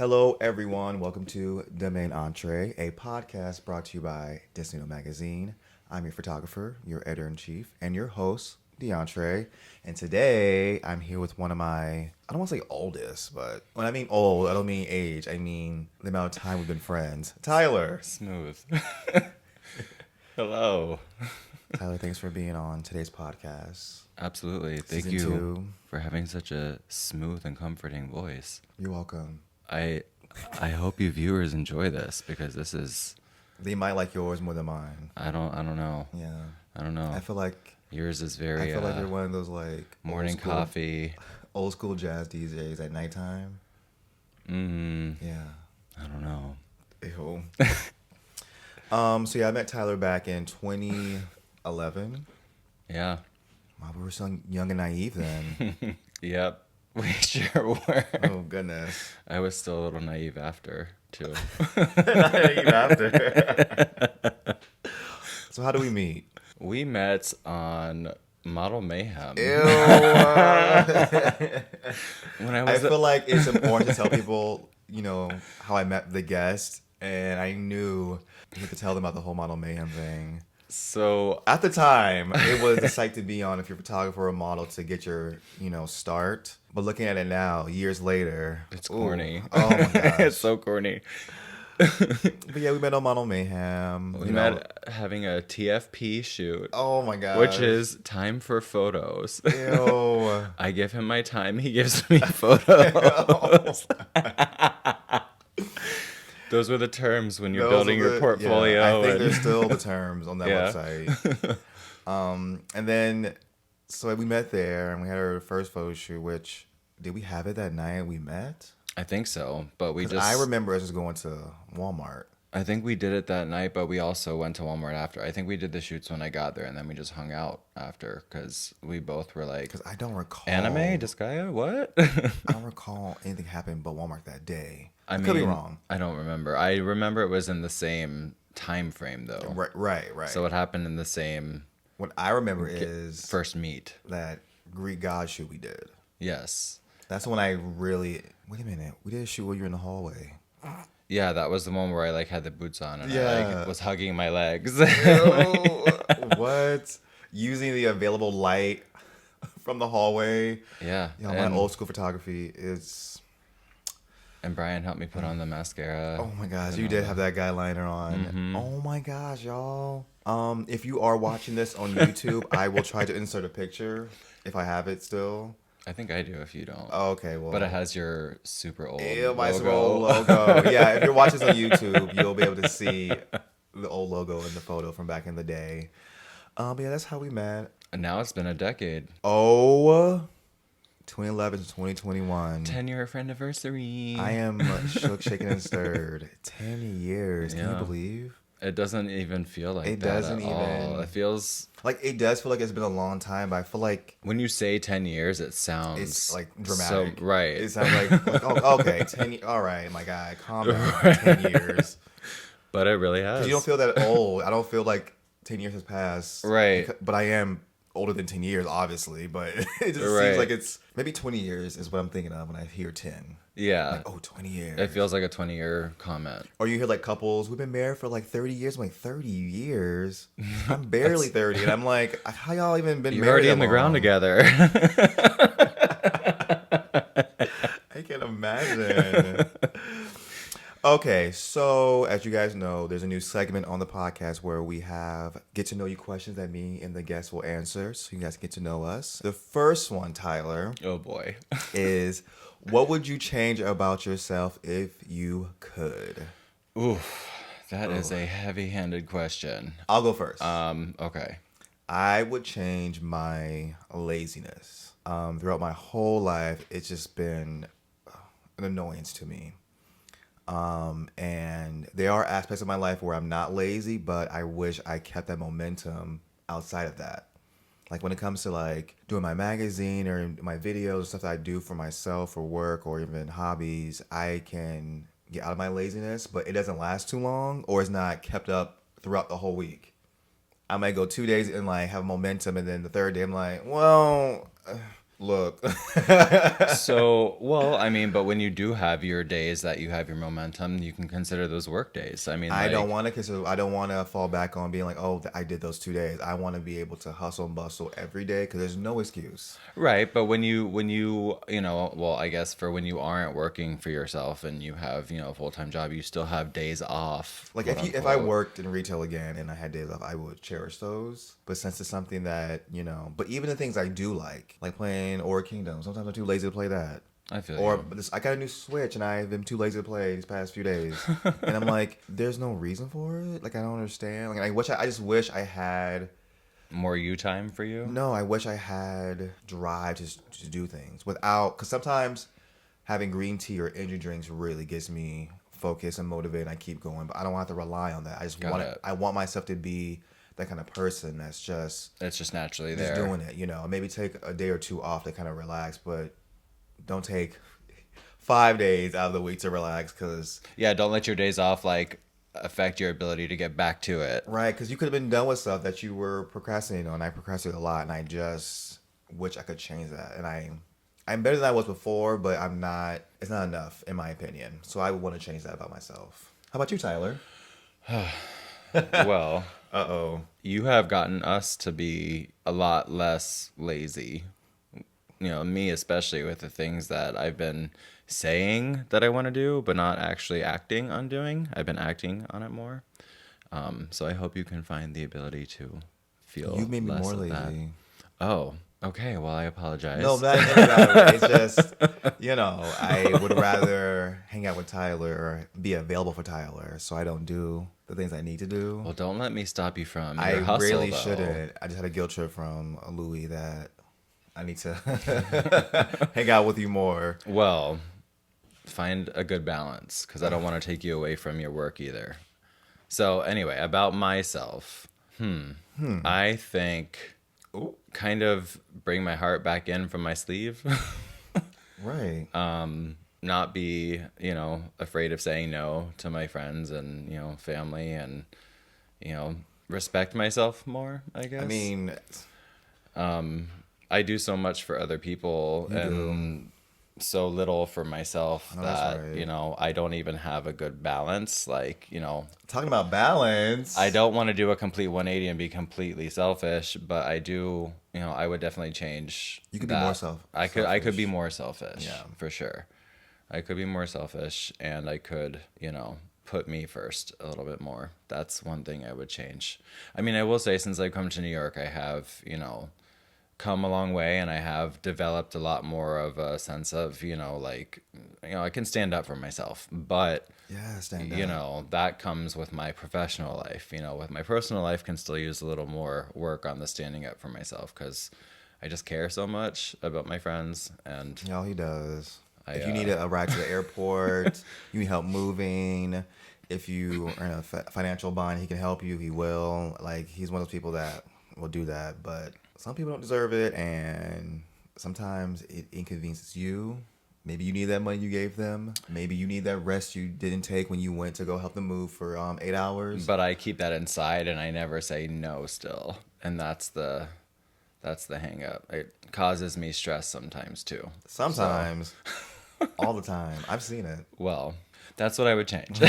Hello, everyone. Welcome to The Main Entree, a podcast brought to you by Desnudo magazine. I'm your photographer, your editor in chief, and your host, DeAndre. And today, I'm here with one of my, I don't want to say oldest, but when I mean old, I don't mean age. I mean the amount of time we've been friends. Tyler. Smooth. Hello. Tyler, thanks for being on today's podcast. Absolutely. Thank Season you 2. for having such a smooth and comforting voice. You're welcome. I hope you viewers enjoy this because this is They might like yours more than mine. I don't know. Yeah. I don't know. I feel like Yours is very I feel like you're one of those like morning coffee. old school jazz DJs at nighttime. Yeah. I don't know. Ew. So yeah, I met Tyler back in 2011. Yeah. Wow, we were so young and naive then. Yep. We sure were. Oh goodness. I was still a little naive after too. Naive after. So how do we meet? We met on Model Mayhem. Ew. When I I was feel like it's important to tell people, how I met the guest, and I knew I had to tell them about the whole Model Mayhem thing. so At the time, it was the site to be on if you're a photographer or a model to get your, start. But looking at it now, years later, it's corny. Oh my gosh. It's so corny. But yeah, we met on Model Mayhem. We met having a TFP shoot, Oh my god. which is time for photos. Ew. I give him my time, he gives me photos. Those were the terms when you're building your portfolio. Yeah, I think and- there's still the terms on that Yeah. website. And then, so we met there, and we had our first photo shoot. Which did we have it that night we met? I think so, but we 'Cause just. I remember us just going to Walmart. I think we did it that night, but we also went to Walmart after. I think we did the shoots when I got there, and then we just hung out after because we both were like, Because I don't recall "Anime, Disgaea, what?" I don't recall anything happened but Walmart that day. I Could be mean, wrong. I don't remember. I remember it was in the same time frame though. Right. So it happened in the same What I remember is first meet. that Greek God shoot we did. Yes. That's when I really. Wait a minute. We did a shoot while you were in the hallway. Yeah, that was the one where I like had the boots on and I Yeah. like was hugging my legs. What? Using the available light from the hallway. Yeah. My and, old school photography is. and Brian helped me put on the mascara. Oh my gosh, and you all did that. have that guy liner on. Mm-hmm. Oh my gosh, y'all. If you are watching this on YouTube, I will try to insert a picture if I have it still. I think I do if you don't. Oh, okay, well. But it has your super old Ew, my logo. super old logo. Yeah, if you're watching this on YouTube, you'll be able to see the old logo in the photo from back in the day. But yeah, that's how we met. And now it's been a decade. Oh, 2011 to 2021. 10-year anniversary. I am shook, shaken, and stirred. 10 years. Can you Yeah. believe? It doesn't even feel like It that doesn't at all. even- It feels Like, it does feel like it's been a long time, but I feel like when you say 10 years, it sounds it's like dramatic. So, right. It sounds like oh, okay, 10 all right, my guy, calm down. 10 years. But it really has. 'Cause you don't feel that old. I don't feel like 10 years has passed. Right. But I am older than 10 years, obviously. But it just Right. seems like it's maybe 20 years is what I'm thinking of when I hear 10. Yeah. Like, oh, 20 years. It feels like a 20-year comment. Or you hear like couples, we've been married for like 30 years. I'm like, 30 years? I'm barely 30. And I'm like, how y'all even been You're married already that in the ground long? together. I can imagine. Okay, so as you guys know, there's a new segment on the podcast where we have get to know you questions that me and the guests will answer, so you guys get to know us. The first one, Tyler, Oh boy. is what would you change about yourself if you could? Oof. That is a heavy-handed question. I'll go first. Okay. I would change my laziness. Throughout my whole life, it's just been an annoyance to me. And there are aspects of my life where I'm not lazy, but I wish I kept that momentum outside of that. Like when it comes to like doing my magazine or my videos, stuff that I do for myself or work or even hobbies, I can get out of my laziness, but it doesn't last too long or it's not kept up throughout the whole week. I might go 2 days and like have momentum, and then the third day I'm like, well, Look. So, well, I mean, but when you do have your days that you have your momentum, you can consider those work days. I mean, I don't like, want to consider. I don't want to fall back on being like, oh, I did those 2 days. I want to be able to hustle and bustle every day because there's no excuse. right, but you know, well, I guess for when you aren't working for yourself and you have, a full-time job, you still have days off, Like quote if I unquote. worked in retail again and I had days off, I would cherish those. But since it's something that but even the things I do like playing Or Kingdom, sometimes I'm too lazy to play that. I feel Or you. I got a new Switch and I've been too lazy to play these past few days, and I'm like, there's no reason for it. Like I don't understand. Like I just wish I had. More you time for you? No, I wish I had drive to do things without. Because sometimes having green tea or energy drinks really gets me focused and motivated. And I keep going, but I don't have to rely on that. I just Got want it. it. I want myself to be that kind of person that's It's just naturally just there. doing it. Maybe take a day or two off to kind of relax, but don't take 5 days out of the week to relax. Because Yeah, don't let your days off like affect your ability to get back to it. right, because you could have been done with stuff that you were procrastinating on. I procrastinate a lot, and I just wish I could change that. And I'm better than I was before, but I'm not. It's not enough, in my opinion. So I would want to change that about myself. How about you, Tyler? Well, Uh-oh. you have gotten us to be a lot less lazy. Me especially with the things that I've been saying that I want to do, but not actually acting on doing. I've been acting on it more. So I hope you can find the ability to You feel made me less more of that. lazy. Oh, okay. Well, I No, apologize. not in any bad way. It's just, I would rather hang out with Tyler or be available for Tyler, so I don't do the things I need to do. Well, don't let me stop you from I your hustle, really though. shouldn't. I just had a guilt trip from Louis that I need to hang out with you more. Well, find a good balance because I don't want to take you away from your work either. So, anyway, about myself, I think Ooh, kind of bring my heart back in from my sleeve. right. Not be, afraid of saying no to my friends and, family and, you know, respect myself more, I I guess. mean, I do so much for other people you do. and so little for myself No, that's that, right. I don't even have a good balance. Like, Talking about I balance. don't want to do a complete 180 and be completely selfish, but I do, I would definitely change You could be more that. I could be selfish. more selfish Yeah. for sure. I could be more selfish and I could, put me first a little bit more. That's one thing I would change. I mean, I will say since I've come to New York, I have, come a long way and I have developed a lot more of a sense of, like, I can stand up for myself. But Yeah, stand up. that comes with my professional life. With my personal life can still use a little more work on the standing up for myself because I just care so much about my friends and Yeah, he does. I If you need a ride to the airport, you need help moving. If you are in a financial bind, he can help you. He will. Like he's one of those people that will do that. But some people don't deserve it, and sometimes it inconveniences you. Maybe you need that money you gave them. Maybe you need that rest you didn't take when you went to go help them move for 8 hours. but I keep that inside and I never say no still. And that's the hang up. It causes me stress sometimes too. So, Sometimes, all the time. I've seen it. well, that's what I would change.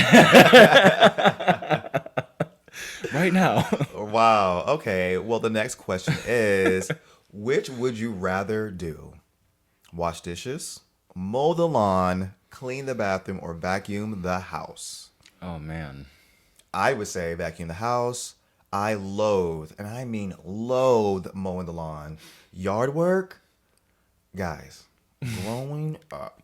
Right now. Wow. Okay. Well, the next question is, which would you rather do? Wash dishes, mow the lawn, clean the bathroom, or vacuum the house? Oh man. I would say vacuum the house. I loathe, and I mean loathe mowing the lawn. Yard work, guys, growing up,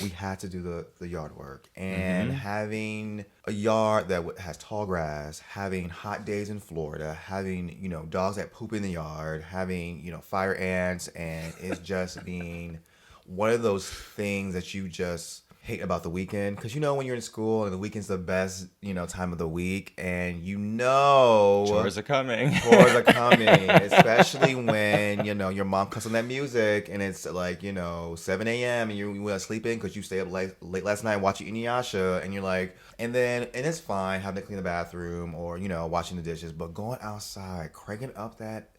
we had to do the yard work. And having a yard that has tall grass, having hot days in Florida, having, dogs that poop in the yard, having, fire ants, and it's just being one of those things that you just hate about the weekend. Because when you're in school and the weekend's the best, time of the week, and Chores are coming. chores are coming, especially when your mom cuts on that music and it's like 7 a.m. and you want to sleep in because you stayed up late last night watching Inuyasha, and you're like, and it's fine having to clean the bathroom or washing the dishes, but going outside, cranking up that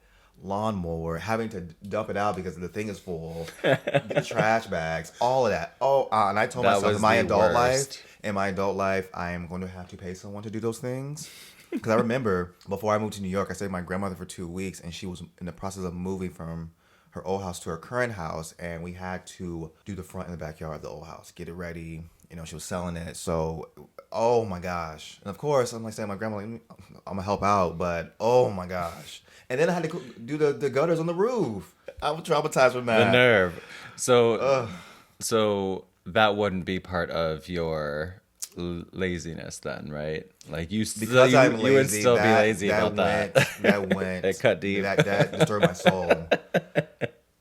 lawnmower, having to dump it out because the thing is full, get the trash bags, all of that. Oh, and I told That myself was the worst. in my adult life, I am going to have to pay someone to do those things. Because I remember before I moved to New York, I stayed with my grandmother for 2 weeks, and she was in the process of moving from her old house to her current house, and we had to do the front and the backyard of the old house, get it ready. You know, she was selling it, so oh my gosh. And of course, I'm like saying, my grandma, like, I'm gonna help out, but oh my gosh. And then I had to do the gutters on the roof. I was traumatized from The that. nerve. So, Ugh. so that wouldn't be part of your laziness then, right? Like Because I'm lazy, you would still be lazy about went, that. That went. It cut deep. That disturbed my soul.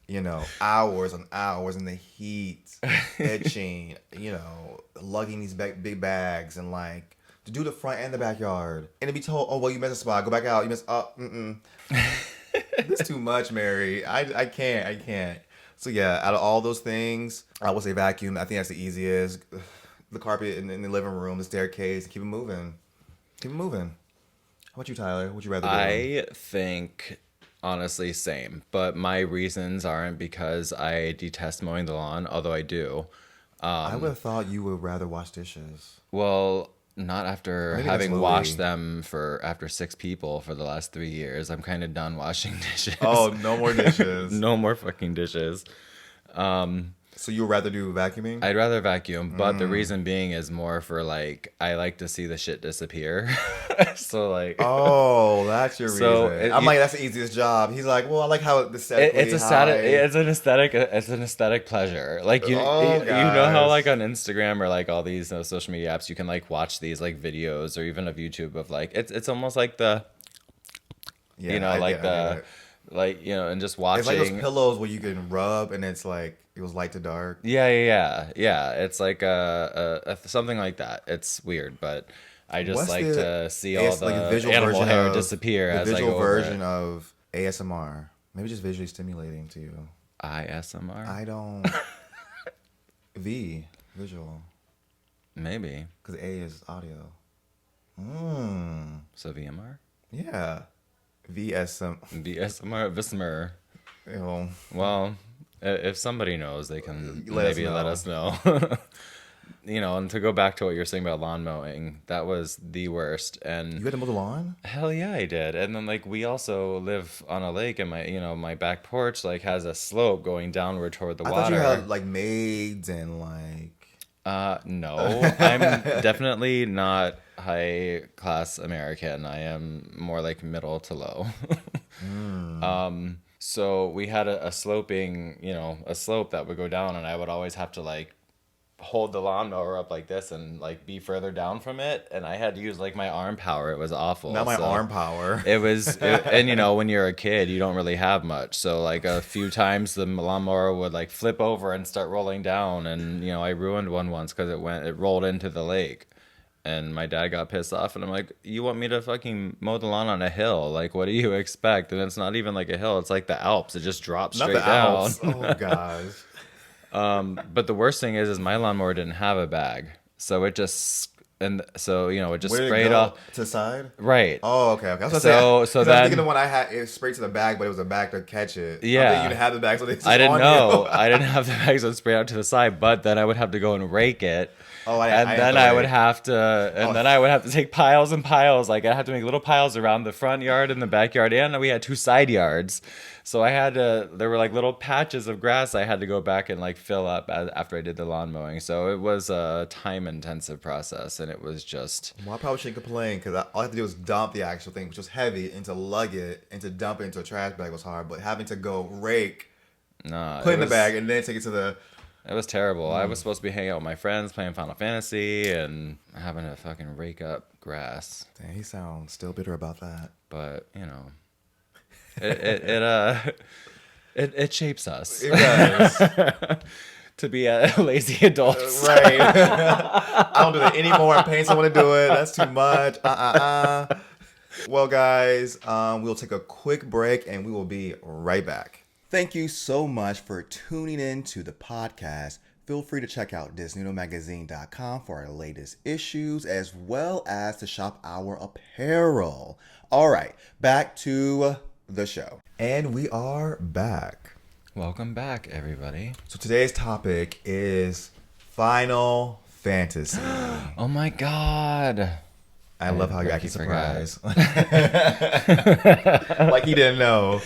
You know, hours on hours in the heat, itching. You know, lugging these big bags and like to do the front and the backyard, and to be told, "Oh well, you missed a spot. Go back out. You missed. This is too much, Mary. I can't. So yeah, out of all those things, I would say vacuum. I think that's the easiest. The carpet in the living room, the staircase, keep it moving. Keep it moving. How about you, Tyler? What would you rather do? I think honestly same, but my reasons aren't because I detest mowing the lawn, although I do. I would have thought you would rather wash dishes. Well, not after Maybe that's having Louis. washed them after 6 people for the last 3 years. I'm kind of done washing dishes. Oh, no more dishes. No more fucking dishes. So you would rather do vacuuming? I'd rather vacuum, but the reason being is more for like I like to see the shit disappear. So like, Oh, that's your So reason. I'm like, that's the easiest job. He's like, well, I like how the set. it's an aesthetic pleasure. Like you know how gosh. like on Instagram or like all these social media apps you can like watch these like videos or even of YouTube of like it's almost like the Yeah, you know I like get it. like you know and just watching. It's like those pillows where you can rub and it's like it was light to dark. Yeah. It's like something like that. It's weird, but I just What's like the- to see all It's like the a visual animal version hair of disappear the as I visual go over version it. of ASMR. Maybe just visually stimulating to you. ISMR? I don't. Visual, Maybe. because A is audio. So VMR? Yeah. VSM. VSMR? Vismer. You know, Well, if somebody knows, they can Let us maybe let know. us know. You know, and to go back to what you're saying about lawn mowing, that was the worst. And you had to mow the lawn? hell yeah, I did. And then like we also live on a lake, and my back porch like has a slope going downward toward the I water. thought you had like maids and like. No, I'm definitely not high class American. I am more like middle to low. So we had a sloping, a slope that would go down, and I would always have to like hold the lawnmower up like this and like be further down from it, and I had to use like my arm power. It was awful. Not my So arm power. and when you're a kid, you don't really have much. So like a few times the lawnmower would like flip over and start rolling down, and I ruined one once because it rolled into the lake. And my dad got pissed off, and I'm like, you want me to fucking mow the lawn on a hill? Like, what do you expect? And it's not even like a hill. It's like the Alps. It just drops Not straight the down. Alps. Oh gosh. But the worst thing is my lawnmower didn't have a bag. So it just, it just Where did sprayed it go? off. To the side? Right. Oh, okay. I was gonna So- say, so 'cause I was then- thinking the one I had, it sprayed to the bag, but it was a bag to catch it. Yeah. I think you didn't have the bag, so they just I didn't on know. you. I didn't have the bags that spray out to the side, but then I would have to go and rake it. Oh, and then I would have to, then I would have to take piles and piles. Like I had to make little piles around the front yard and the backyard, and we had 2 side yards. So there were like little patches of grass I had to go back and like fill up after I did the lawn mowing. So it was a time intensive process, and it was just. Well, I probably shouldn't complain because all I had to do was dump the actual thing, which was heavy, and to lug it and to dump it into a trash bag was hard. But having to go rake, Nah, put it in the bag, and then take it to the. It was terrible. I was supposed to be hanging out with my friends, playing Final Fantasy, and having to fucking rake up grass. Damn, he sounds still bitter about that. But it shapes us It does. to be lazy adults. Right. I don't do that anymore. I'm paying someone to do it. That's too much. Well, guys, we'll take a quick break and we will be right back. Thank you so much for tuning in to the podcast. Feel free to check out DesnudoMagazine.com for our latest issues, as well as to shop our apparel. All right, back to the show. And we are back. Welcome back, everybody. So today's topic is Final Fantasy. Oh my god. I love how you act forgot. surprised. Like you didn't know.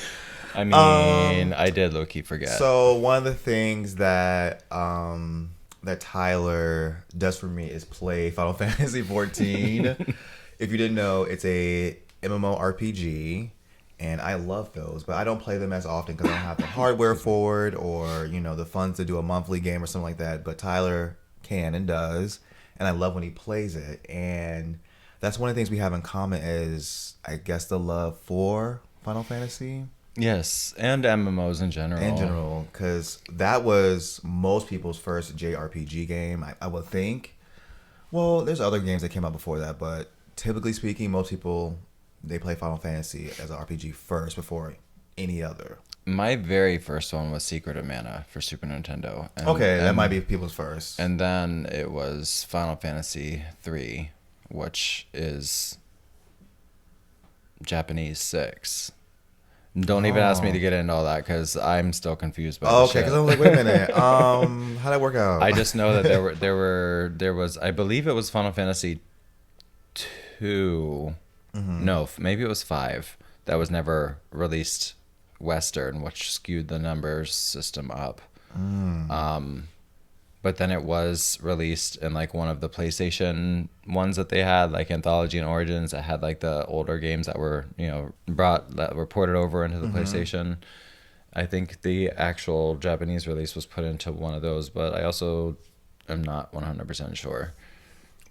I mean, I did low-key forget. So one of the things that that Tyler does for me is play Final Fantasy 14. If you didn't know, it's a MMORPG, and I love those, but I don't play them as often because I don't have the hardware for it, or the funds to do a monthly game or something like that. But Tyler can and does, and I love when he plays it. And that's one of the things we have in common is, I guess, the love for Final Fantasy. Yes, and MMOs in general. In general, because that was most people's first JRPG game, I would think. Well, there's other games that came out before that, but typically speaking, most people, they play Final Fantasy as an RPG first before any other. My very first one was Secret of Mana for Super Nintendo. That might be people's first. And then it was Final Fantasy 3, which is Japanese 6. Don't even ask me to get into all that because I'm still confused by the shit. Because I'm like, wait a minute. How'd that work out? I just know that there was I believe it was Final Fantasy 2. No, maybe it was 5 that was never released Western, which skewed the numbers system up. But then it was released in like one of the PlayStation ones that they had, like Anthology and Origins, that had like the older games that were that were ported over into the PlayStation. I think the actual Japanese release was put into one of those, but I also am not 100% sure.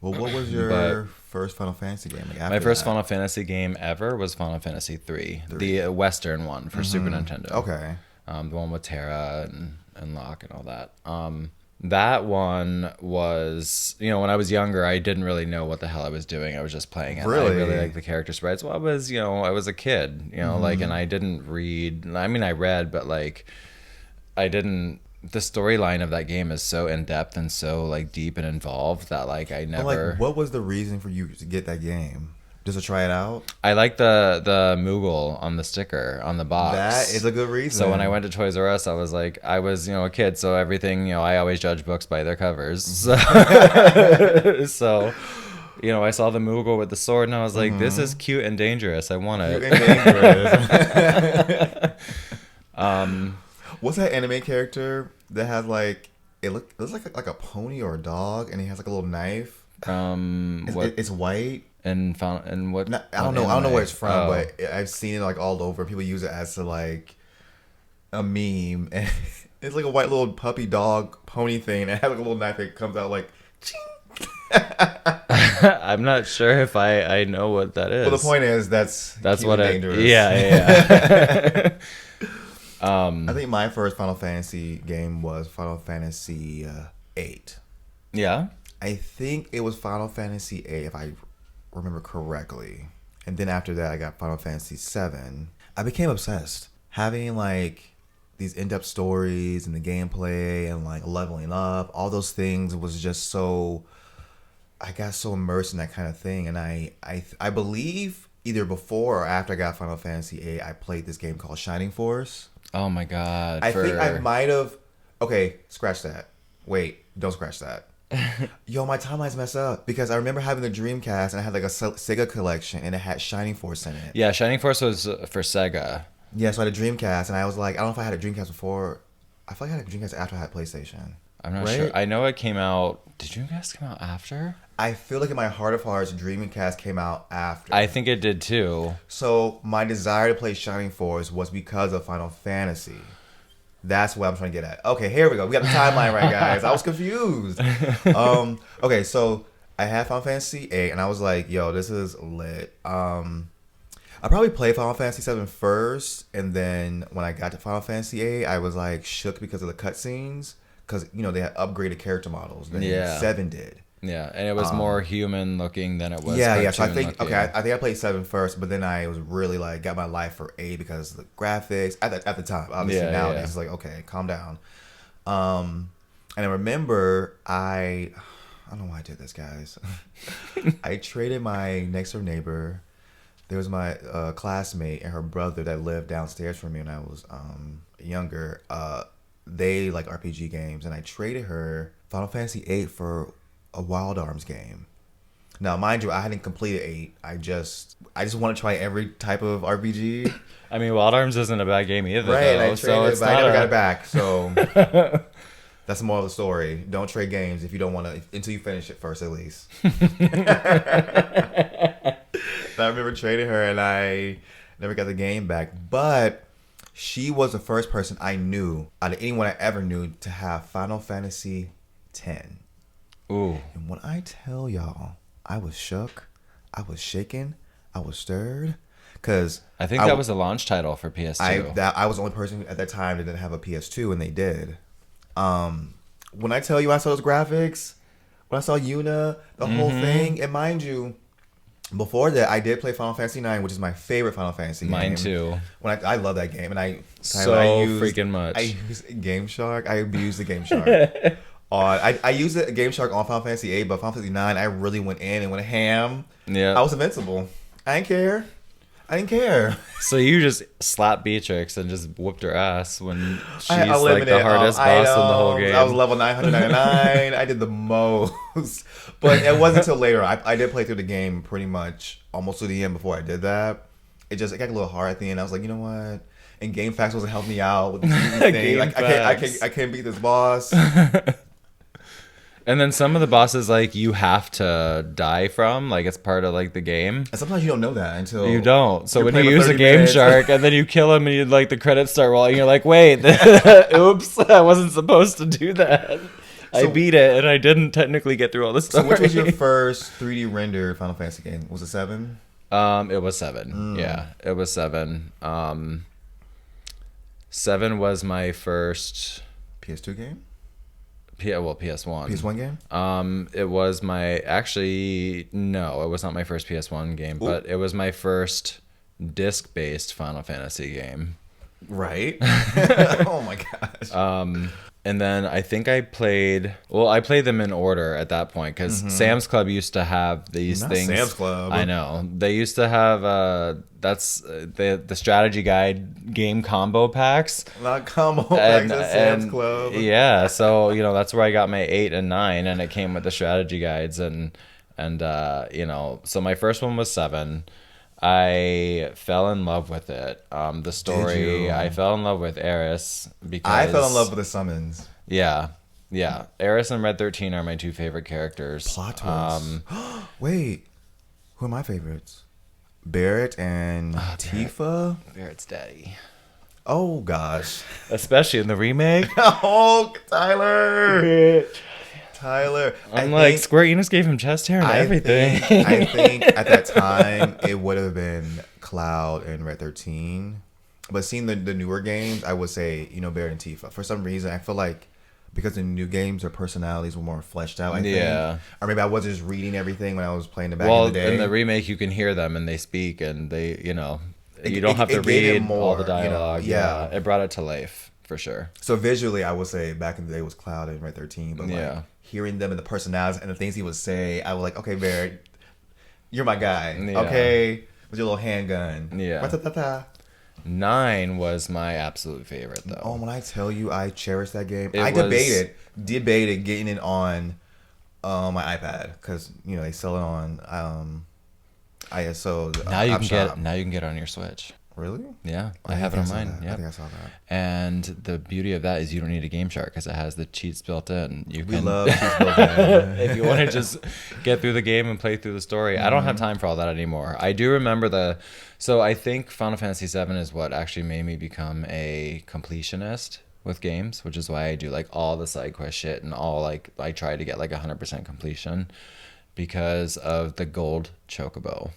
Well, what was your first Final Fantasy game? My first Final Fantasy game ever was Final Fantasy 3, the Western one for Super Nintendo. Okay. The one with Terra and Locke and all that. That one was, when I was younger, I didn't really know what the hell I was doing. I was just playing it. Really? I really liked the character sprites. Well, I was a kid, and I didn't read. I mean, I read, but like, I didn't. The storyline of that game is so in depth and so like deep and involved that like I never. But, like, what was the reason for you to get that game? Just to try it out? I like the Moogle on the sticker on the box. That is a good reason. So when I went to Toys R Us, I was like, I was a kid, so everything, I always judge books by their covers. So, I saw the Moogle with the sword, and I was like, this is cute and dangerous. I want it. Cute and dangerous. What's that anime character that has like it looks like a pony or a dog, and he has like a little knife? It's white. And what? No, I don't know where it's from, but I've seen it like all over. People use it as like a meme, and it's like a white little puppy dog pony thing, and it has like a little knife that comes out like. I'm not sure if I know what that is. Well, the point is that's what dangerous. Yeah. I think my first Final Fantasy game was Final Fantasy 8. Yeah. I think it was Final Fantasy 8 if I remember correctly. And then after that I got Final Fantasy 7. I became obsessed. Having like these in-depth stories and the gameplay and like leveling up, all those things was just so, I got so immersed in that kind of thing. And I believe either before or after I got Final Fantasy 8, I played this game called Shining Force. Oh my god. I think I might have. Okay, scratch that. Wait, don't scratch that. Yo, my timeline's messed up because I remember having the Dreamcast and I had like a Sega collection and it had Shining Force in it. Yeah, Shining Force was for Sega. Yeah, so I had a Dreamcast and I was like, I don't know if I had a Dreamcast before. I feel like I had a Dreamcast after I had PlayStation. I'm not sure. I know it came out. Did Dreamcast come out after? I feel like in my heart of hearts, Dreamcast came out after. I think it did too. So my desire to play Shining Force was because of Final Fantasy. That's what I'm trying to get at. Okay, here we go. We got the timeline right, guys. I was confused. Okay, so I had Final Fantasy 8, and I was like, yo, this is lit. I probably played Final Fantasy 7 first, and then when I got to Final Fantasy 8, I was like shook because of the cutscenes, because they had upgraded character models than 7 did. Yeah, and it was more human looking than it was. Yeah. So I think I think I played 7 first, but then I was really like got my life for 8 because of the graphics at the time. Obviously nowadays it's like, okay, calm down. And I remember I don't know why I did this, guys. I traded my next door neighbor There was my classmate and her brother that lived downstairs from me when I was younger. They like RPG games, and I traded her Final Fantasy VIII for a Wild Arms game. Now, mind you, I hadn't completed 8. I just want to try every type of RPG. I mean, Wild Arms isn't a bad game either, Right, though. I traded So it, it's but I not never got a... it back. So that's the moral of the story. Don't trade games if you don't want to until you finish it first, at least. I remember trading her, and I never got the game back. But she was the first person I knew out of anyone I ever knew to have Final Fantasy X. Ooh. And when I tell y'all, I was shook, I was shaken, I was stirred, because I think that was a launch title for PS2. I was the only person at that time that didn't have a PS2, and they did. When I tell you I saw those graphics, when I saw Yuna, the whole thing, and mind you, before that, I did play Final Fantasy IX, which is my favorite Final Fantasy game. Mine too. I love that game, and I freaking much. I used Game Shark. I abused the Game Shark. I used the Game Shark on Final Fantasy VIII, but Final Fantasy IX, I really went in and went ham. Yeah. I was invincible. I didn't care. So you just slapped Beatrix and just whooped her ass when she's I like the eliminated hardest boss items. in the whole game. I was level 999. I did the most. But it wasn't until later. I did play through the game pretty much almost to the end before I did that. It got a little hard at the end. I was like, you know what? And GameFAQs wasn't helping me out with this thing. Like, I can't beat this boss. And then some of the bosses, like, you have to die from. Like, it's part of, like, the game. And sometimes you don't know that until... You don't. So you're when you playing for use a 30 Game minutes. Shark and then you kill him and you like the credits start rolling, you're like, wait, oops, I wasn't supposed to do that. I beat it and I didn't technically get through all the story. So which was your first 3D render Final Fantasy game? Was it 7? It was 7. Yeah, it was 7. 7 was my first PS2 game? PS1. PS1 game? It was my no, it was not my first PS1 game, but it was my first disc-based Final Fantasy game. Right. Oh my gosh. And then I think I played them in order at that point because Sam's Club used to have these Not things. Sam's Club. I know. They used to have that's the strategy guide game combo packs. Not combo packs at Sam's Club. Yeah, so that's where I got my 8 and 9, and it came with the strategy guides and so my first one was 7. I fell in love with it. The story, Did you? I fell in love with Eris because I fell in love with the summons. Yeah. Eris and Red 13 are my 2 favorite characters. Plot twist. Wait, who are my favorites? Barrett and Tifa. Barrett's daddy, Oh gosh. especially in the remake. Oh, Tyler. I'm like, Square Enix gave him chest hair and everything. I think at that time it would have been Cloud and Red 13. But seeing the newer games, I would say, Barrett and Tifa. For some reason, I feel like because the new games, their personalities were more fleshed out, I think. Or maybe I wasn't just reading everything when I was playing it back in the day. In the remake, you can hear them and they speak and they, you don't have to gave it read more, all the dialogue. yeah. It brought it to life for sure. So visually, I would say back in the day was Cloud and Red 13. But like hearing them and the personalities and the things he would say, I was like, okay, Barrett, you're my guy. Yeah. Okay, with your little handgun. Yeah. Ra-ta-ta-ta. 9 was my absolute favorite though. Oh, when I tell you I cherish that game, It I was- debated getting it on my iPad because they sell it on ISO. Now you App can Shop. get it on your Switch. Really? Yeah, I think have it on saw mine. that. I Yeah, think I saw that. and the beauty of that is you don't need a Game Shark because it has the cheats built in. You We can, love cheese building. if you want to just get through the game and play through the story. I don't have time for all that anymore. I do remember so I think Final Fantasy VII is what actually made me become a completionist with games, which is why I do like all the side quest shit and I try to get like 100% completion because of the gold chocobo.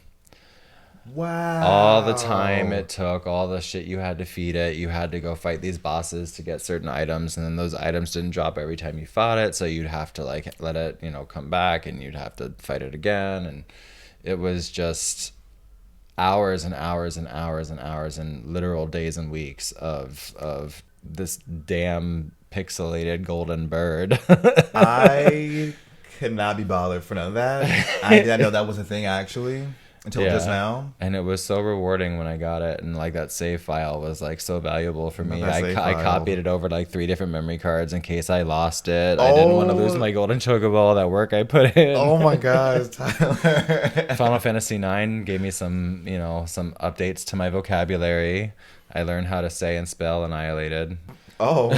Wow. All the time it took, all the shit you had to feed it. You had to go fight these bosses to get certain items, and then those items didn't drop every time you fought it, so you'd have to like let it, come back, and you'd have to fight it again, and it was just hours and hours and hours and hours and literal days and weeks of this damn pixelated golden bird. I could not be bothered for none of that. I did not know that was a thing actually. until just now. And it was so rewarding when I got it, and like that save file was like so valuable for me. That save I file. copied it over like 3 different memory cards in case I lost it. I didn't want to lose Oh, my golden chocobo, that work I put in. oh my God, Tyler. Final Fantasy 9 gave me some, some updates to my vocabulary. I learned how to say and spell annihilated. Oh,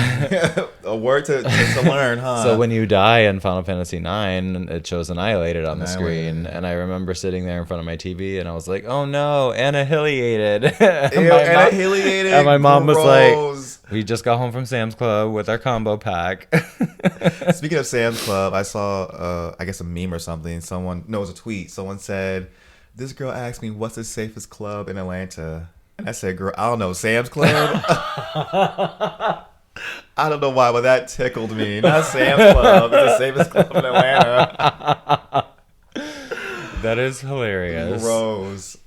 a word to learn, huh? So when you die in Final Fantasy 9, it shows annihilated on the Annihilated. screen. And I remember sitting there in front of my TV and I was like, oh no, annihilated. Ew, annihilated. And my mom was Gross. like, we just got home from Sam's Club with our combo pack. Speaking of Sam's Club, I saw, I guess a meme or something. No, it was a tweet. Someone said, "This girl asked me what's the safest club in Atlanta," and I said, "Girl, I don't know, Sam's Club." I don't know why, but that tickled me. Not Sam's Club. It's the safest club in Atlanta. That is hilarious. Gross.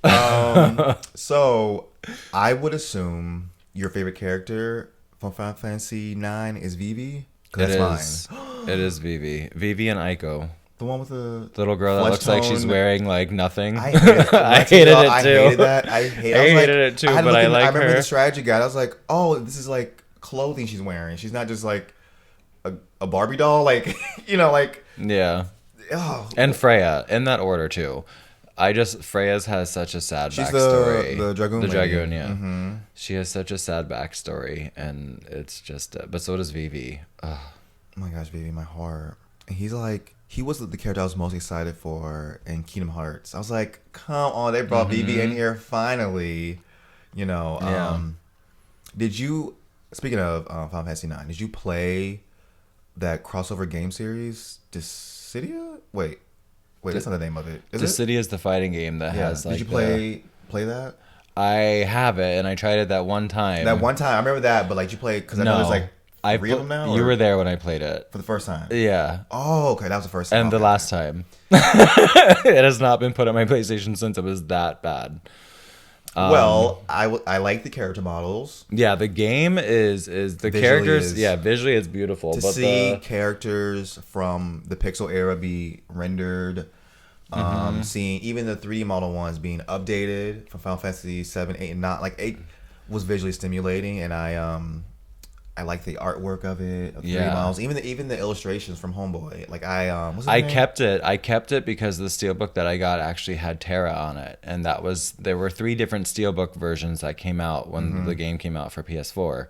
So I would assume your favorite character from Final Fantasy 9 is Vivi. It That's is. It is Vivi. Vivi and Aiko. the one with the Little girl that flesh looks like she's tone. wearing like nothing. I hated it. I hated it too. I hated that. I hated it too, but I like I remember her. the strategy guide. I was like, oh, this is like clothing she's wearing. She's not just like a Barbie doll. Like, like, Yeah. oh. And Freya, in that order too. Freya's has such a sad She's backstory. the Dragoon The lady. Dragoon, yeah. Mm-hmm. She has such a sad backstory, and it's just. But so does Vivi. Ugh. Oh my gosh, baby, my heart. And he was the character I was most excited for in Kingdom Hearts. I was like, come on, they brought Vivi in here finally. Yeah. Did you, speaking of Final Fantasy 9, did you play that crossover game series, Dissidia? Wait, that's not the name of it. Is it? Dissidia is the fighting game that Yeah. has like. Did you play that? I have it, and I tried it that one time. That one time, I remember that, but like, did you play? Because I know there's like three of them now. You or were there when I played it. for the first time. Yeah. Oh, okay, that was the first time. And the Okay. last time. It has not been put on my PlayStation since it was that bad. Well, I like the character models. Yeah, the game is the Visually characters. is- Yeah, visually it's beautiful. To But see characters from the pixel era be rendered, seeing even the 3D model ones being updated from Final Fantasy 7, 8, and not like 8 was visually stimulating, and I like the artwork of it, of 3D Yeah. models, even the illustrations from Homeboy. Like what's his I name? kept it. I kept it because the steelbook that I got actually had Terra on it, and there were 3 different steelbook versions that came out when the game came out for PS4.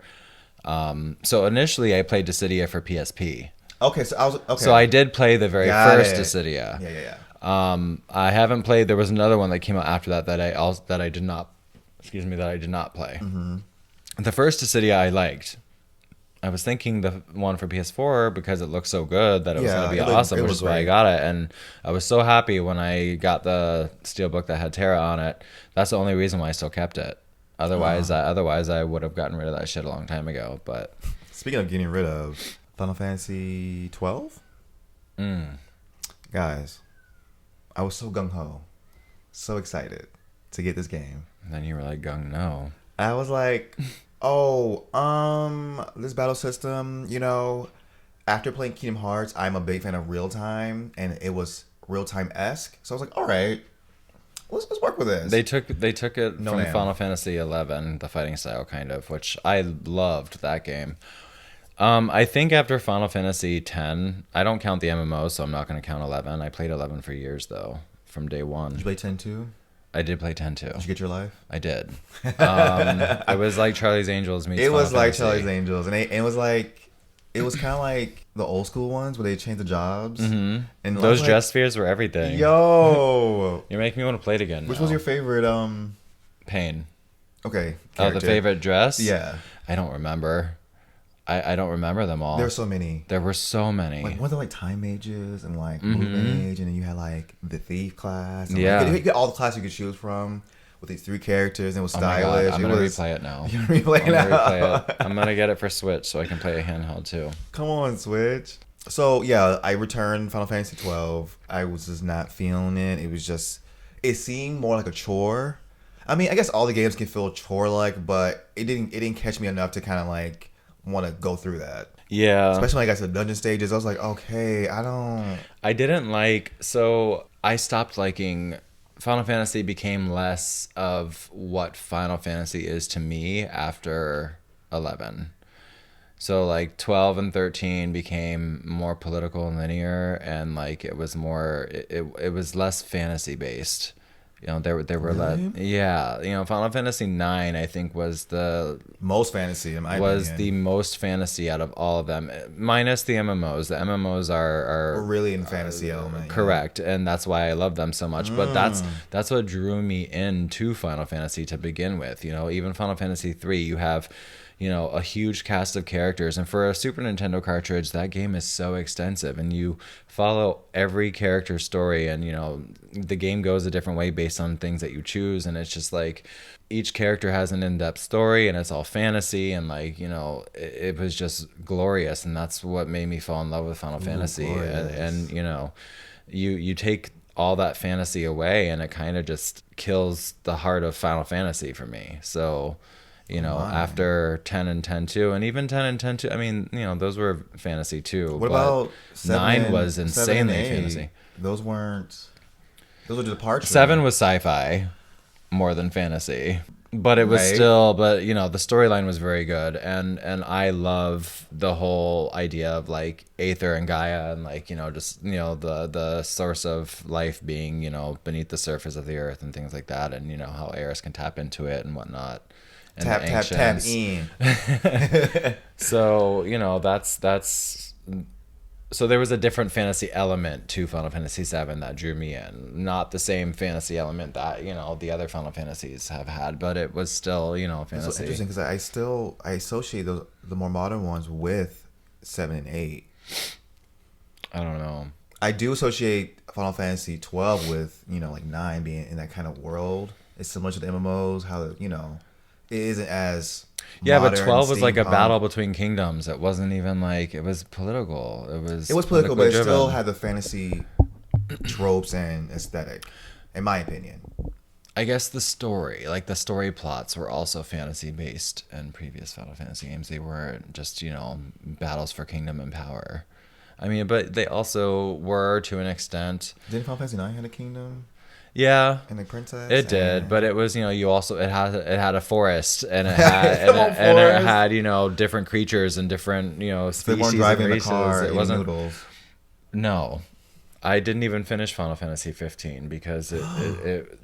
So initially I played Dissidia for PSP. Okay, so I was okay. So I did play the very Got first it. Dissidia. Yeah. I haven't played. There was another one that came out after that that I did not play. The first Dissidia I liked. I was thinking the one for PS4 because it looked so good that it was Yeah, going to be it looked- awesome, it which was is why I great. got it. And I was so happy when I got the steelbook that had Terra on it. That's the only reason why I still kept it. Otherwise I would have gotten rid of that shit a long time ago. But Speaking of getting rid of Final Fantasy 12, guys, I was so gung ho, so excited to get this game. then you were like, gung no. I was like, oh, this battle system, after playing Kingdom Hearts, I'm a big fan of real time, and it was real time-esque. So I was like, all right, let's work with this. They took it No, from ma'am. Final Fantasy 11, the fighting style kind of, which I loved that game. I think after Final Fantasy 10, I don't count the MMO, so I'm not going to count 11. I played 11 for years though, from day Did you one. play 10 too? I did play 10 too. Did you get your life? I did. It was like Charlie's Angels meets It was Final like Fantasy. Charlie's Angels, and it was like, it was kind of like the old school ones where they changed the jobs. Mhm. And I Those was like, dress spheres were everything. Yo, You're making me want to play it again. which now. was your favorite? Pain? Okay, Oh, the character. favorite dress? Yeah, I don't remember. I don't remember them all. there's so many. There were so many. Like, wasn't there like time mages and like blue mage, and then you had like the thief class. And Yeah. like, you get all the classes you could choose from with these 3 characters, and it was Oh my stylish. God, I'm gonna replay it now. You're gonna replay it I'm gonna now. replay it. I'm gonna get it for Switch so I can play a handheld too. Come on, Switch. So yeah, I returned Final Fantasy 12. I was just not feeling it. It seemed more like a chore. I mean, I guess all the games can feel chore like, but it didn't catch me enough to kind of like want to go through that. Yeah. Especially when I got to the dungeon stages, I was like, okay, I don't. I didn't like. So I stopped liking Final Fantasy became less of what Final Fantasy is to me after 11. So like 12 and 13 became more political and linear, and like it was more it was less fantasy based. You know, there were Really? yeah, you know, Final Fantasy 9 I think Most fantasy, in my was the opinion. most fantasy out of all of them, minus the MMOs. The MMOs We're are really in fantasy element, yeah. correct, and that's why I love them so much. But that's what drew me into Final Fantasy to begin with. You know, even Final Fantasy 3, you have, you know, a huge cast of characters, and for a Super Nintendo cartridge, that game is so extensive, and you follow every character story, and you know, the game goes a different way based on things that you choose, and it's just like each character has an in-depth story, and it's all fantasy, and like, you know, it was just glorious, and that's what made me fall in love with Final Fantasy. And Glorious. you know, you take all that fantasy away, and it kind of just kills the heart of Final Fantasy for me. So, you Oh know, my. after 10 and 10 2, and even 10 and 10 2, I mean, you know, those were fantasy too, What but about 9 was seven and insanely eight? fantasy. Those weren't. Those were departure, 7 was sci-fi more than fantasy, but it was right? still, but you know, the storyline was very good, and I love the whole idea of like Aether and Gaia, and like, you know, just, you know, the source of life being, you know, beneath the surface of the earth and things like that, and you know how Eris can tap into it and whatnot, and the Tap tap tap ancients. in. So, you know, that's so there was a different fantasy element to Final Fantasy VII that drew me in. Not the same fantasy element that, you know, the other Final Fantasies have had, but it was still, you know, That's so fantasy. interesting because I associate those the more modern ones with 7 and 8. I don't know. I do associate Final Fantasy 12 with, you know, like 9 being in that kind of world. It's similar to the MMOs, how, you know, it isn't as Yeah, but modern 12 was like a steampunk. battle between kingdoms. It wasn't even like, it was political. It It was was political, politically but it still driven. had the fantasy tropes and aesthetic, in my opinion. I guess the story, like the story plots, were also fantasy based in previous Final Fantasy games. They weren't just, you know, battles for kingdom and power. I mean, but they also were to an extent. Didn't Final Fantasy 9 have a kingdom Yeah, and a princess? it did, but And it was, you know, you also, it had a forest, and it had come on, and it Forrest. had, you know, different creatures and different, you know, So they weren't species and driving in the races. car It eating wasn't. noodles. No, I didn't even finish Final Fantasy 15 because it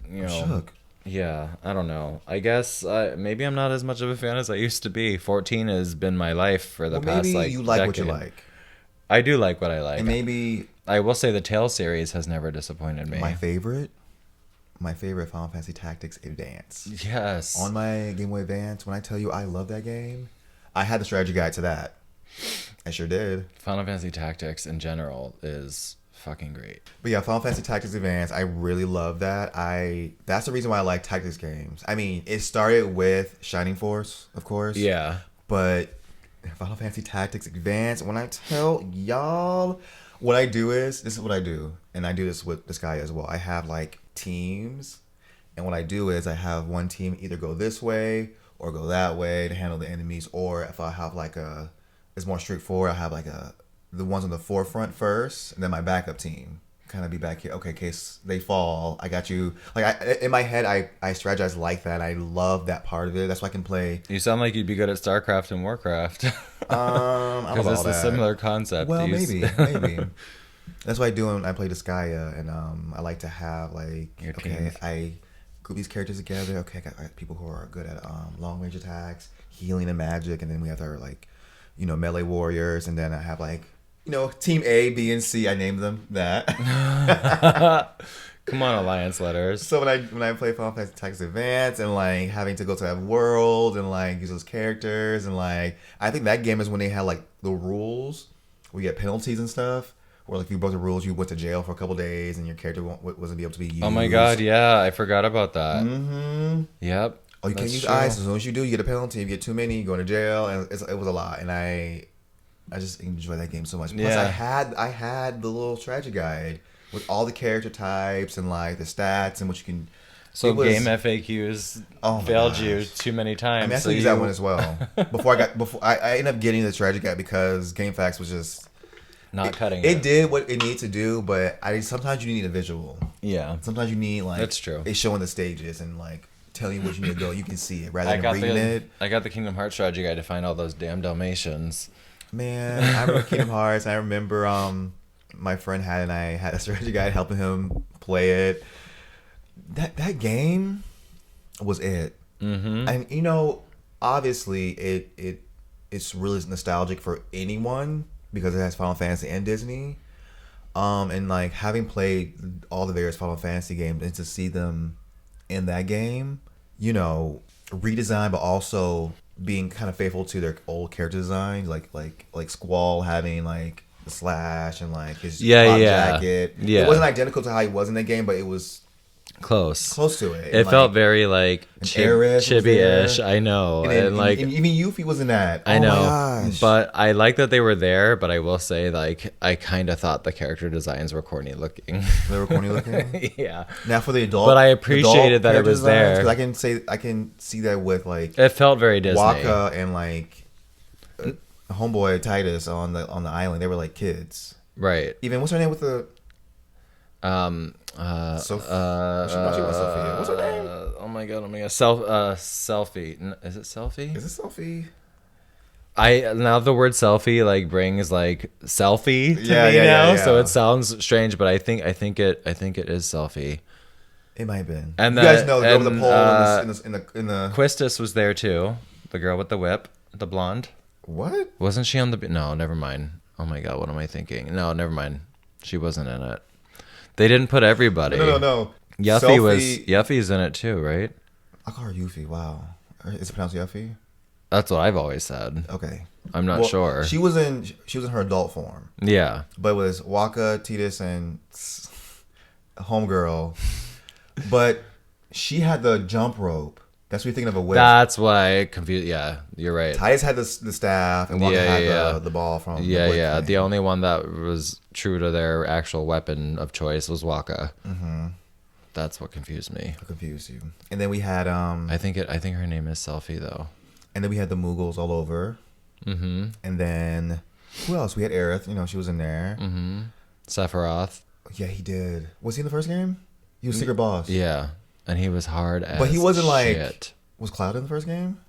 you I'm know, shook. yeah, I don't know. I guess maybe I'm not as much of a fan as I used to be. 14 has been my life for the Well, maybe past like you like what you decade. like, I do like what I and like. maybe I will say the Tale series has never disappointed my me. favorite, my favorite Final Fantasy Tactics Advance Yes. on my Game Boy Advance. When I tell you I love that game, I had the strategy guide to that. I sure did. Final Fantasy Tactics in general is fucking great. But yeah, Final Fantasy Tactics Advance, I really love that. That's the reason why I like tactics games. I mean, it started with Shining Force, of course. Yeah. But Final Fantasy Tactics Advance, when I tell y'all, what I do is this is what I do, and I do this with this guy as well. I have like teams, and what I do is I have one team either go this way or go that way to handle the enemies, or if I have like it's more straightforward. I have like the ones on the forefront first, and then my backup team kind of be back here. Okay, in case they fall, I got you. Like in my head, I strategize like that. I love that part of it. That's why I can play. You sound like you'd be good at StarCraft and Warcraft. I don't Because know it's about a that. similar concept. Well, You maybe. That's what I do when I play Disgaea, and I like to have like Your okay, teams. I group these characters together. Okay, I got people who are good at long range attacks, healing, and magic, and then we have our like, you know, melee warriors, and then I have like, you know, team A, B, and C. I named them that. Come on, Alliance letters. So when I play Final Fantasy Tactics Advance and like having to go to that world and like use those characters and like I think that game is when they had like the rules where you get penalties and stuff. Where like if you broke the rules, you went to jail for a couple days and your character wasn't able to be used. Oh my god, yeah, I forgot about that. Mm-hmm. Yep. Oh, you can't That's use true. ice. As soon as you do, you get a penalty. If you get too many, you go to jail, and it was a lot. And I just enjoy that game so much. Plus, Yeah. I had the little strategy guide with all the character types and like the stats and what you can. So It was, game FAQs oh my failed you gosh. too many I times. mean, I so still use that one as well. Before I ended up getting the strategy guide because GameFAQs was just. not cutting It it. did what it needed to do, but I sometimes you need a visual. Yeah. Sometimes you need like That's true. it showing the stages and like telling you where you need to go. You can see it rather I than got reading the it. I got the Kingdom Hearts strategy guide to find all those damn Dalmatians. Man, I remember Kingdom Hearts. I remember my friend I had a strategy guide helping him play it. That game was it. Mm-hmm. And you know, obviously it's really nostalgic for anyone because it has Final Fantasy and Disney. And like having played all the various Final Fantasy games and to see them in that game, you know, redesigned but also being kind of faithful to their old character designs, like Squall having like the slash and like his cloud jacket. Yeah. It wasn't identical to how he was in the game, but it was Close. close to it. It felt very like Aerith was chibi-ish. there. I know, And, then, and like and even Yuffie was in that. I Oh know, my gosh. but I like that they were there. But I will say, like, I kind of thought the character designs were corny looking. They were corny looking. Yeah, Now for the adult, but I appreciated that it character was designs, there. 'cause I can see that with like It felt very Disney. Waka and like homeboy Titus on the island. They were like kids. Right. Even what's her name with the Sophie? She was Sophia. What's her name? Oh my god! Selfie. Is it selfie? Is it Sophie? I now the word selfie like brings like selfie to Yeah, me yeah, now, yeah, so yeah. it sounds strange, but I think it is selfie. It might have been. And you guys know the girl with and, the pole in the Quistis was there too, the girl with the whip, the blonde. what? Wasn't she on the? No, never mind. Oh my god, what am I thinking? No, never mind. She wasn't in it. They didn't put everybody. No. Yuffie's in it too, right? I call her Yuffie. Wow. Is it pronounced Yuffie? That's what I've always said. Okay. I'm not Well, sure. She was in her adult form, Yeah. but it was Waka, Titus, and homegirl. But she had the jump rope. That's what you're thinking of a whip. That's why I confused. Yeah, you're right. Titus had the staff, and Waka had the ball from Yeah, the yeah. thing. The only one that was true to their actual weapon of choice was Waka. Mm-hmm. That's what confused me. I confused you. And then we had I think her name is Selfie though. and then we had the Mughals all over. Mm-hmm. And then who else? We had Aerith. You know, she was in there. Mm-hmm. Sephiroth. Yeah, he did. Was he in the first game? He was secret boss. Yeah, and he was hard as. But he wasn't like. shit. Was Cloud in the first game?